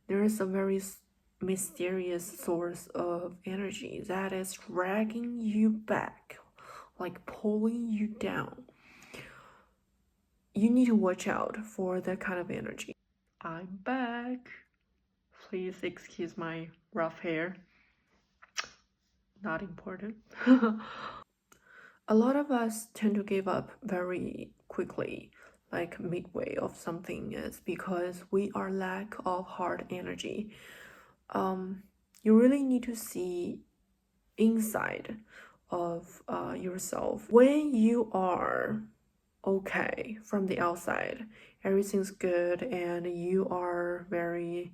there is a very mysterious source of energy that is dragging you back, like pulling you down. You need to watch out for that kind of energy. I'm back. Please excuse my rough hair. Not important. A lot of us tend to give up very quickly, like midway of something, is because we are lack of hard energy. You really need to see inside of yourself. When you are okay from the outside, everything's good, and you are very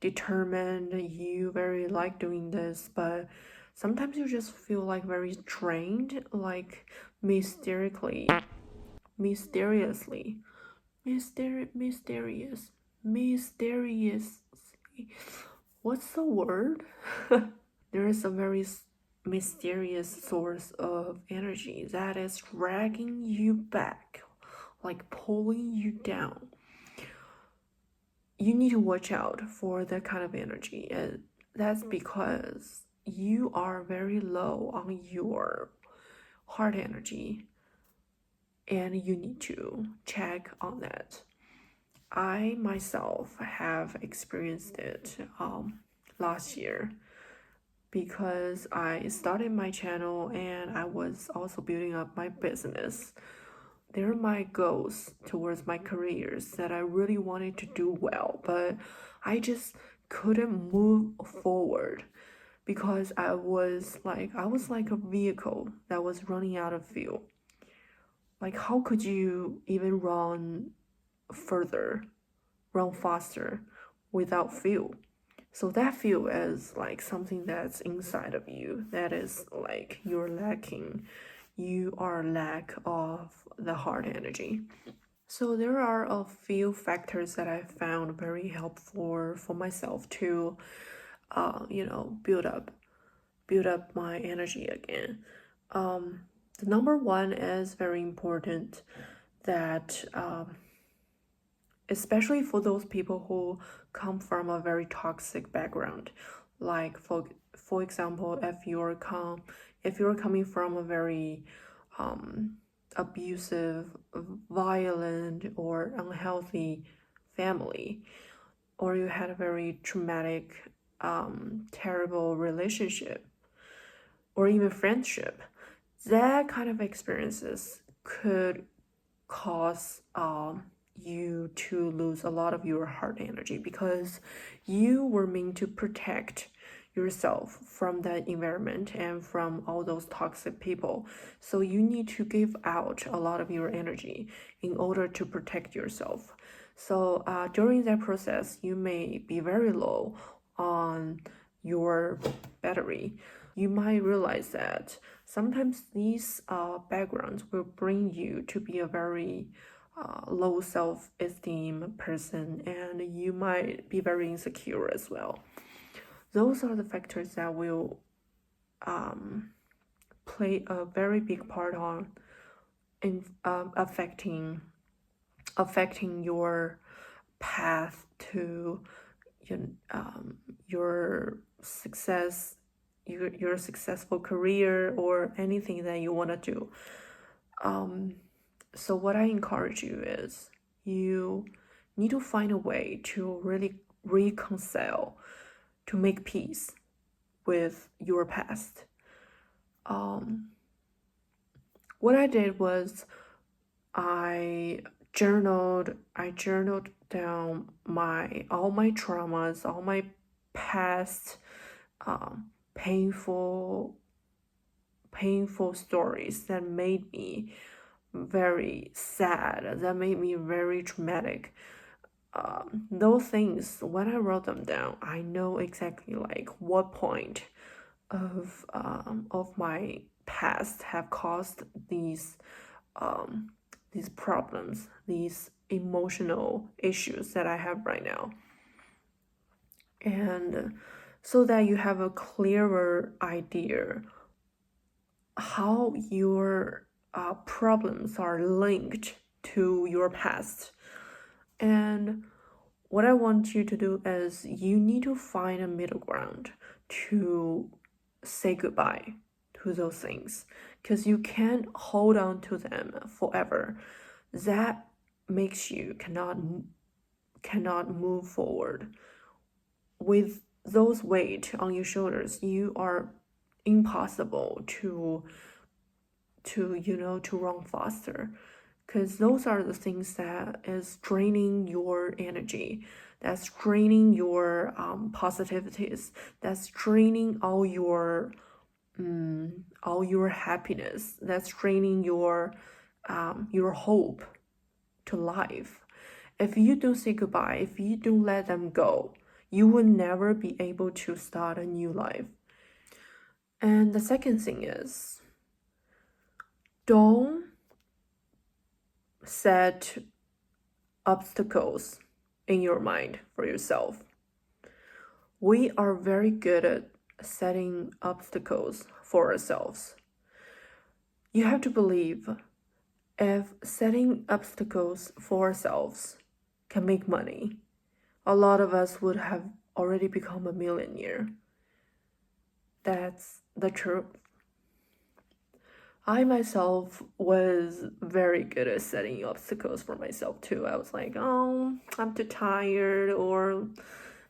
determined, you very like doing this, but sometimes you just feel like very drained, like mysteriously, mysteriously, mysteriously. What's the word? There is a very mysterious source of energy that is dragging you back, like pulling you down. You need to watch out for that kind of energy, and that's because you are very low on your heart energy, and you need to check on that. I myself have experienced it last year because I started my channel and I was also building up my business. They're my goals towards my careers that I really wanted to do well, but I just couldn't move forward because I was like a vehicle that was running out of fuel. Like, how could you even run further, run faster without fuel? So that fuel is like something that's inside of you, that is like you're lacking. You are lack of the heart energy. So there are a few factors that I found very helpful for myself to, build up my energy again. The number one is very important, that especially for those people who come from a very toxic background, like for example, if you're coming from a very abusive, violent, or unhealthy family, or you had a very traumatic, terrible relationship, or even friendship, that kind of experiences could cause you to lose a lot of your heart energy, because you were meant to protect yourself from that environment and from all those toxic people. So you need to give out a lot of your energy in order to protect yourself. So during that process, you may be very low on your battery. You might realize that sometimes these backgrounds will bring you to be a very low self-esteem person, and you might be very insecure as well. Those are the factors that will play a very big part in affecting your path to your success, your successful career, or anything that you want to do. So what I encourage you is, you need to find a way to really reconcile, to make peace with your past. What I did was I journaled down all my traumas, all my past painful stories that made me very sad, that made me very traumatic. Those things, when I wrote them down, I know exactly like what point of my past have caused these problems, these emotional issues that I have right now. And so that you have a clearer idea how your problems are linked to your past. And what I want you to do is you need to find a middle ground to say goodbye to those things, because you can't hold on to them forever. That makes you cannot move forward. With those weight on your shoulders, you are impossible to to run faster, because those are the things that is draining your energy, that's draining your positivities, that's draining all your happiness, that's draining your hope to life. If you don't say goodbye, if you don't let them go, you will never be able to start a new life. And the second thing is, don't set obstacles in your mind for yourself. We are very good at setting obstacles for ourselves. You have to believe, if setting obstacles for ourselves can make money, a lot of us would have already become a millionaire. That's the truth. I myself was very good at setting obstacles for myself too. I was like, oh, I'm too tired, or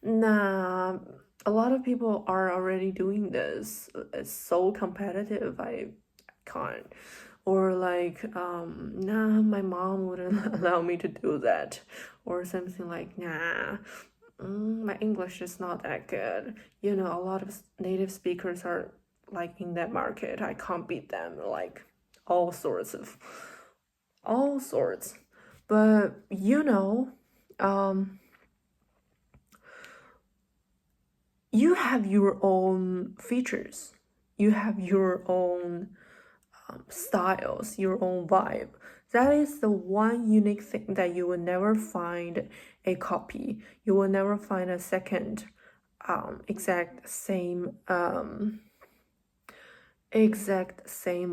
nah, a lot of people are already doing this. It's so competitive, I can't. Or like, nah, my mom wouldn't allow me to do that. Or something like, nah, my English is not that good. You know, a lot of native speakers are like in that market. I can't beat them. Like all sorts. But you have your own features. You have your own styles, your own vibe. That is the one unique thing that you will never find a copy. You will never find a second exact same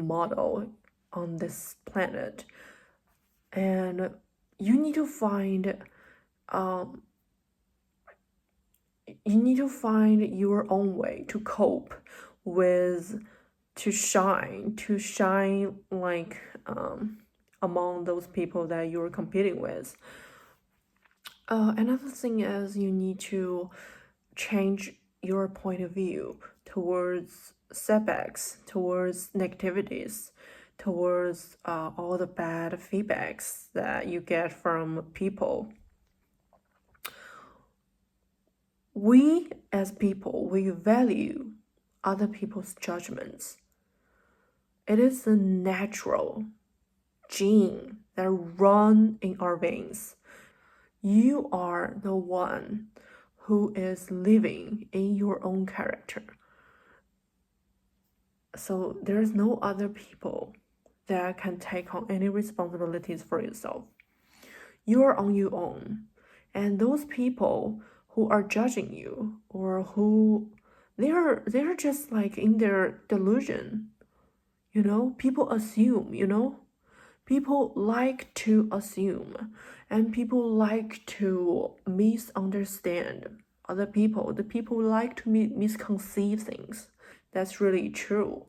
model on this planet. And you need to find your own way to cope with, to shine like among those people that you're competing with. Another thing is, you need to change your point of view towards setbacks, towards negativities, towards all the bad feedbacks that you get from people. We as people, we value other people's judgments. It is a natural gene that runs in our veins. You are the one who is living in your own character. So there's no other people that can take on any responsibilities for yourself. You are on your own. And those people who are judging you, or who they're just like in their delusion. People assume, people like to assume, and people like to misunderstand other people. The people like to misconceive things. That's really true.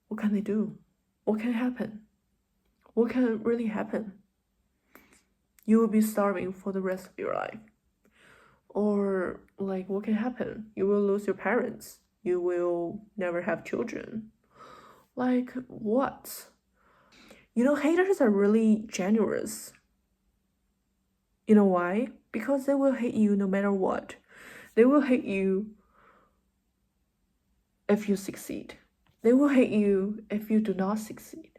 What can they do? What can happen? What can really happen? You will be starving for the rest of your life. Or like, what can happen? You will lose your parents. You will never have children. Like, what? Haters are really generous. You know why? Because they will hate you no matter what. They will hate you if you succeed. They will hate you if you do not succeed.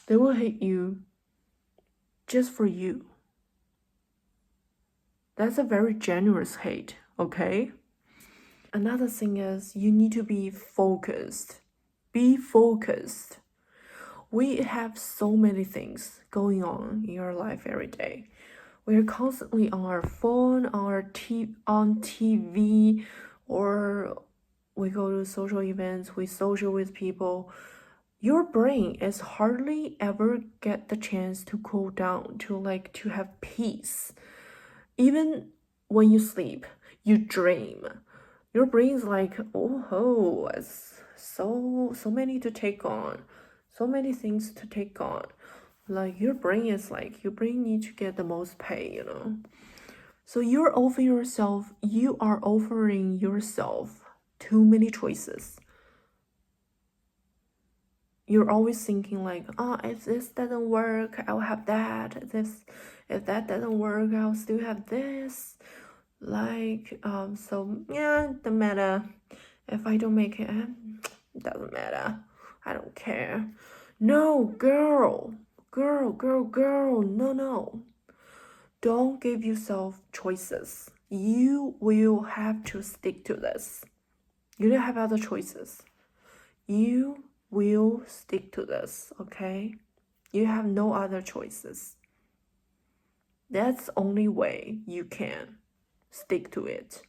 They will hate you just for you. That's a very generous hate, okay? Another thing is, you need to be focused. Be focused. We have so many things going on in our life every day. We're constantly on our phone, on TV, or we go to social events, we social with people. Your brain is hardly ever get the chance to cool down, to have peace. Even when you sleep, you dream. Your brain's like, oh, it's so many to take on, so many things to take on. Like your brain is like, your brain needs to get the most pay, you know. So you are offering yourself too many choices. You're always thinking like, if this doesn't work, I'll have that. If that doesn't work, I'll still have this. Like, so yeah, doesn't matter. If I don't make it, doesn't matter. I don't care. No, girl, no. Don't give yourself choices. You will have to stick to this. You don't have other choices. You will stick to this, okay? You have no other choices. That's the only way you can stick to it.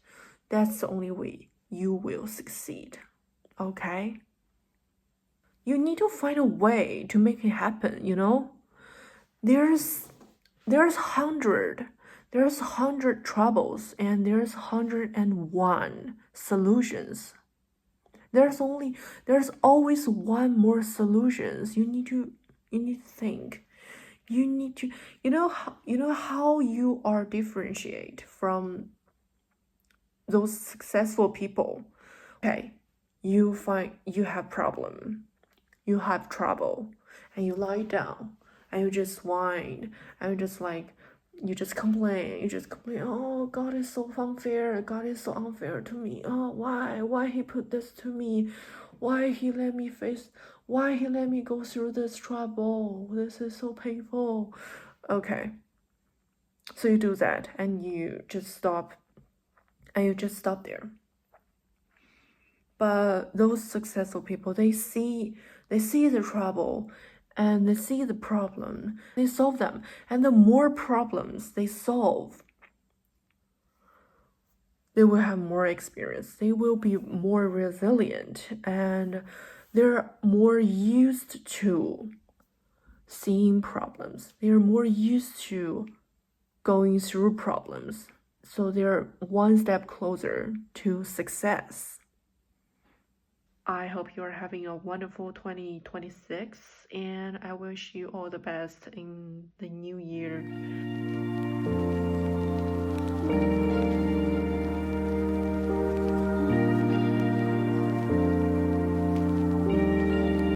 That's the only way you will succeed, okay? You need to find a way to make it happen, you know? There's 100 troubles and there's 101 solutions. There's always one more solutions. You need to think. You need to, you know how you are differentiate from those successful people. Okay, you find you have problem, you have trouble, and you lie down and you just whine and you just complain. Oh, God is so unfair. God is so unfair to me. Oh, why he put this to me? Why he let me go through this trouble? This is so painful. Okay, so you do that and you just stop there. But those successful people, they see the trouble and they see the problem, they solve them. And the more problems they solve, they will have more experience, they will be more resilient, and they're more used to seeing problems. They're more used to going through problems. So they're one step closer to success. I hope you're having a wonderful 2026, and I wish you all the best in the new year.